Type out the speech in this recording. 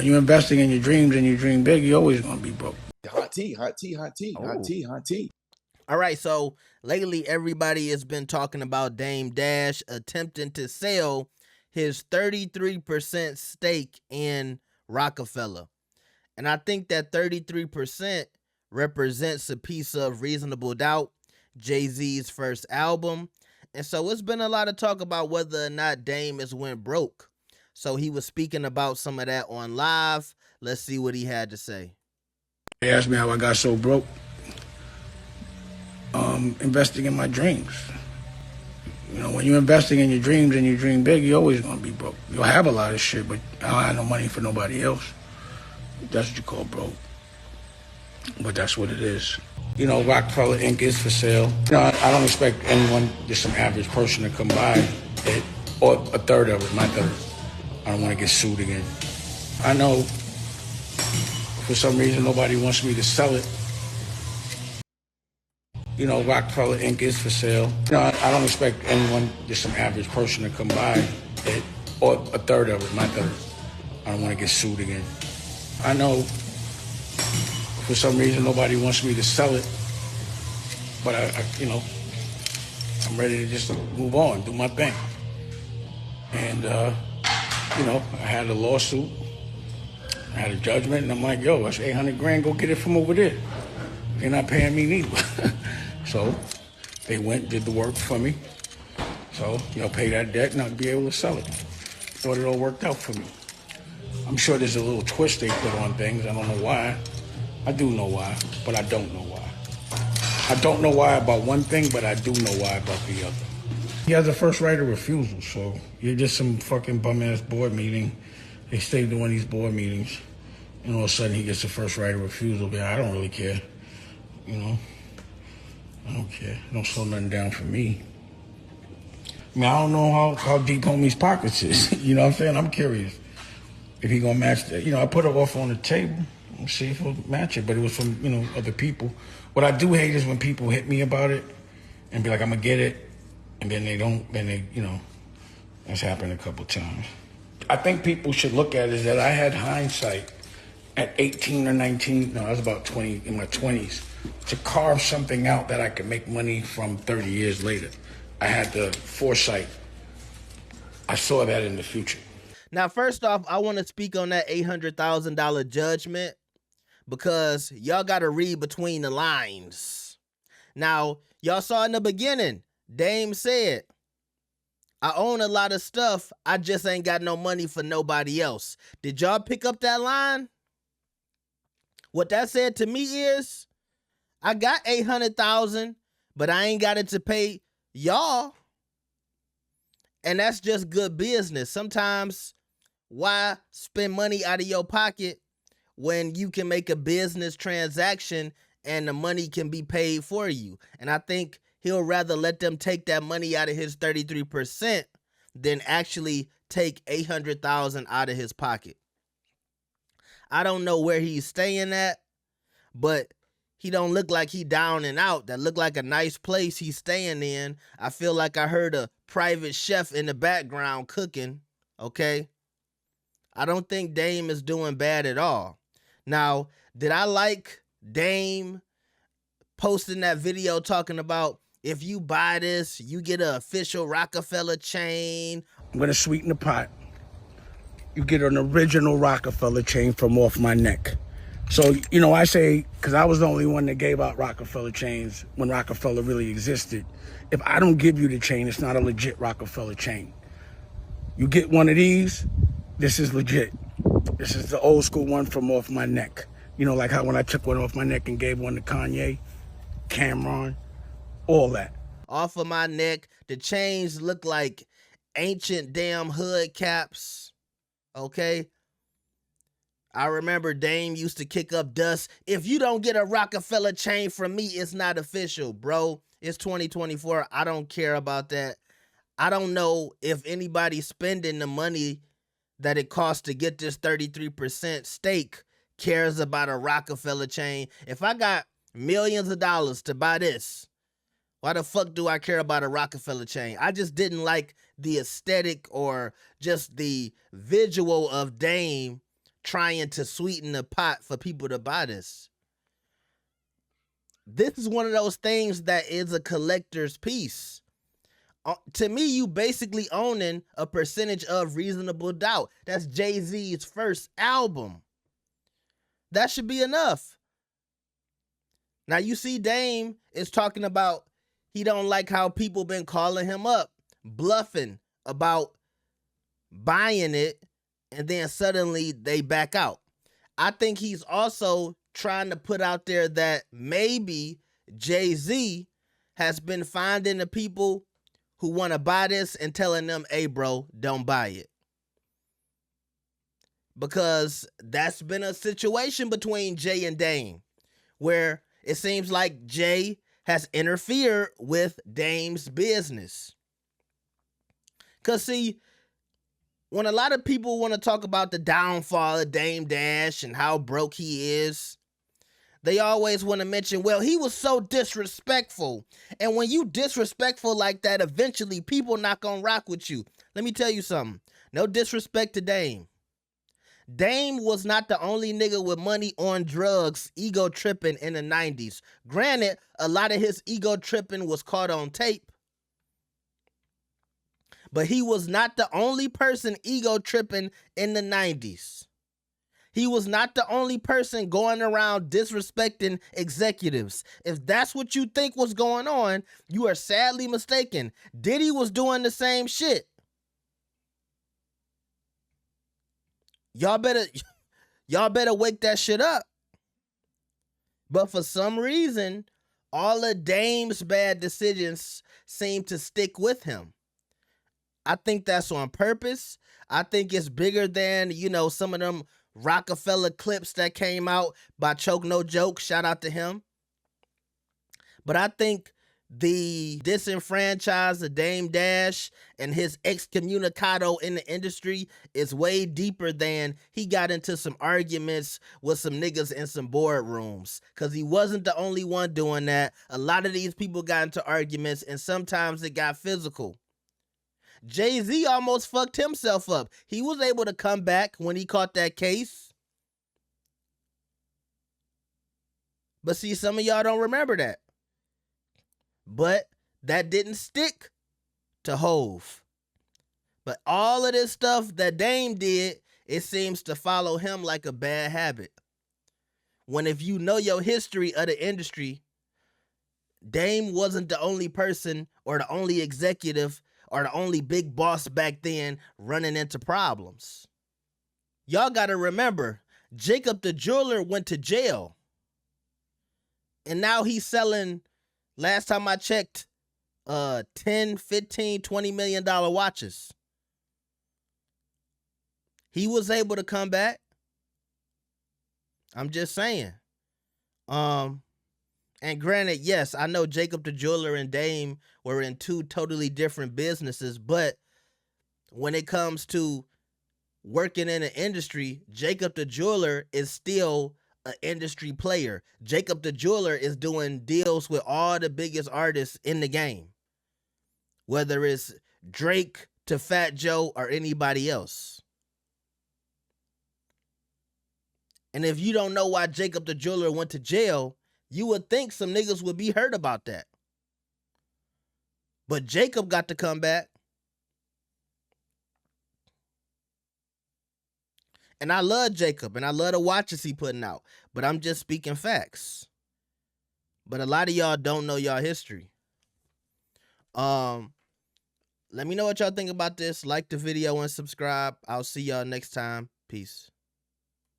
when you're investing in your dreams and you dream big, you're always gonna be broke. Hot tea, hot tea, hot tea, hot tea, hot tea. All right, so lately everybody has been talking about Dame Dash attempting to sell his 33% stake in Roca-A-Fella. And I think that 33% represents a piece of Reasonable Doubt, Jay-Z's first album. And so it's been a lot of talk about whether or not Dame has went broke. So he was speaking about some of that on live. Let's see what he had to say. They asked me how I got so broke. Investing in my dreams. You know, when you're investing in your dreams and you dream big, you're always gonna be broke. You'll have a lot of shit, but I don't have no money for nobody else. That's what you call broke. But that's what it is. You know, Roca-A-Fella Inc. is for sale. You know, I don't expect anyone, just some average person, to come buy it, or a third of it, my third. I don't want to get sued again. I know for some reason nobody wants me to sell it. You know, Roca-A-Fella Inc. is for sale. You know, I don't expect anyone, just some average person, to come buy it, or a third of it, my third. I don't want to get sued again. I know for some reason nobody wants me to sell it, but you know, I'm ready to just move on, do my thing. And, you know, I had a lawsuit, I had a judgment, and I'm like, yo, that's 800 grand, go get it from over there. They're not paying me neither. So they went, did the work for me. So, you know, pay that debt and I'll be able to sell it. Thought it all worked out for me. I'm sure there's a little twist they put on things. I don't know why. I do know why, but I don't know why. I don't know why about one thing, but I do know why about the other. He has a first right of refusal, so you're just some fucking bum-ass board meeting. They stay doing these board meetings, and all of a sudden he gets a first right of refusal. But I don't really care, you know. I don't care. Don't slow nothing down for me. I mean, I don't know how deep homie's pockets is. You know what I'm saying? I'm curious if he gonna match that. You know, I put an offer on the table. We'll see if he'll match it. But it was from, you know, other people. What I do hate is when people hit me about it and be like, I'm gonna get it, and then they don't. Then they, you know, that's happened a couple times. I think people should look at it is that I had hindsight at 18 or 19. No, I was about 20 in my 20s. To carve something out that I could make money from 30 years later. I had the foresight. I saw that in the future. Now, first off, I want to speak on that $800,000 judgment because y'all got to read between the lines. Now, y'all saw in the beginning, Dame said, I own a lot of stuff, I just ain't got no money for nobody else. Did y'all pick up that line? What that said to me is, I got $800,000, but I ain't got it to pay y'all. And that's just good business. Sometimes, why spend money out of your pocket when you can make a business transaction and the money can be paid for you? And I think he'll rather let them take that money out of his 33% than actually take $800,000 out of his pocket. I don't know where he's staying at, but he don't look like he down and out. That look like a nice place he's staying in. I feel like I heard a private chef in the background cooking, okay? I don't think Dame is doing bad at all. Now, did I like Dame posting that video talking about if you buy this, you get an official Roca-A-Fella chain? I'm gonna sweeten the pot. You get an original Roca-A-Fella chain from off my neck. So, you know, I say, because I was the only one that gave out Roca-A-Fella chains when Roca-A-Fella really existed. If I don't give you the chain, it's not a legit Roca-A-Fella chain. You get one of these, this is legit. This is the old school one from off my neck. You know, like how when I took one off my neck and gave one to Kanye, Cameron, all that. Off of my neck, the chains look like ancient damn hood caps, okay? I remember Dame used to kick up dust. If you don't get a Roca-A-Fella chain from me, it's not official, bro. It's 2024. I don't care about that. I don't know if anybody's spending the money that it costs to get this 33% stake cares about a Roca-A-Fella chain. If I got millions of dollars to buy this, why the fuck do I care about a Roca-A-Fella chain? I just didn't like the aesthetic or just the visual of Dame trying to sweeten the pot for people to buy this. This is one of those things that is a collector's piece. To me, you basically owning a percentage of Reasonable Doubt. That's Jay-Z's first album. That should be enough. Now you see Dame is talking about he don't like how people been calling him up, bluffing about buying it, and then suddenly they back out. I think he's also trying to put out there that maybe Jay-Z has been finding the people who want to buy this and telling them, hey, bro, don't buy it. Because that's been a situation between Jay and Dame where it seems like Jay has interfered with Dame's business. Because, see, when a lot of people want to talk about the downfall of Dame Dash and how broke he is, they always want to mention, well, he was so disrespectful. And when you disrespectful like that, eventually people not going to rock with you. Let me tell you something. No disrespect to Dame. Dame was not the only nigga with money on drugs ego tripping in the 90s. Granted, a lot of his ego tripping was caught on tape. But he was not the only person ego tripping in the 90s. He was not the only person going around disrespecting executives. If that's what you think was going on, you are sadly mistaken. Diddy was doing the same shit. Y'all better wake that shit up. But for some reason, all of Dame's bad decisions seem to stick with him. I think that's on purpose. I think it's bigger than, some of them Roca-A-Fella clips that came out by Choke No Joke. Shout out to him. But I think the disenfranchise of Dame Dash and his excommunicado in the industry is way deeper than he got into some arguments with some niggas in some boardrooms. Because he wasn't the only one doing that. A lot of these people got into arguments and sometimes it got physical. Jay-Z almost fucked himself up. He was able to come back when he caught that case. But see, some of y'all don't remember that. But that didn't stick to Hove. But all of this stuff that Dame did, it seems to follow him like a bad habit. When if you know your history of the industry, Dame wasn't the only person or the only executive or the only big boss back then running into problems. Y'all got to remember, Jacob the jeweler went to jail. And now he's selling, last time I checked, 10, 15, $20 million watches. He was able to come back. I'm just saying. And granted, yes, I know Jacob the jeweler and Dame were in two totally different businesses, but when it comes to working in the industry, Jacob the jeweler is still an industry player. Jacob the jeweler is doing deals with all the biggest artists in the game, whether it's Drake to Fat Joe or anybody else. And if you don't know why Jacob the jeweler went to jail, you would think some niggas would be hurt about that. But Jacob got to come back. And I love Jacob, and I love the watches he putting out. But I'm just speaking facts. But a lot of y'all don't know y'all history. Let me know what y'all think about this. Like the video and subscribe. I'll see y'all next time. Peace.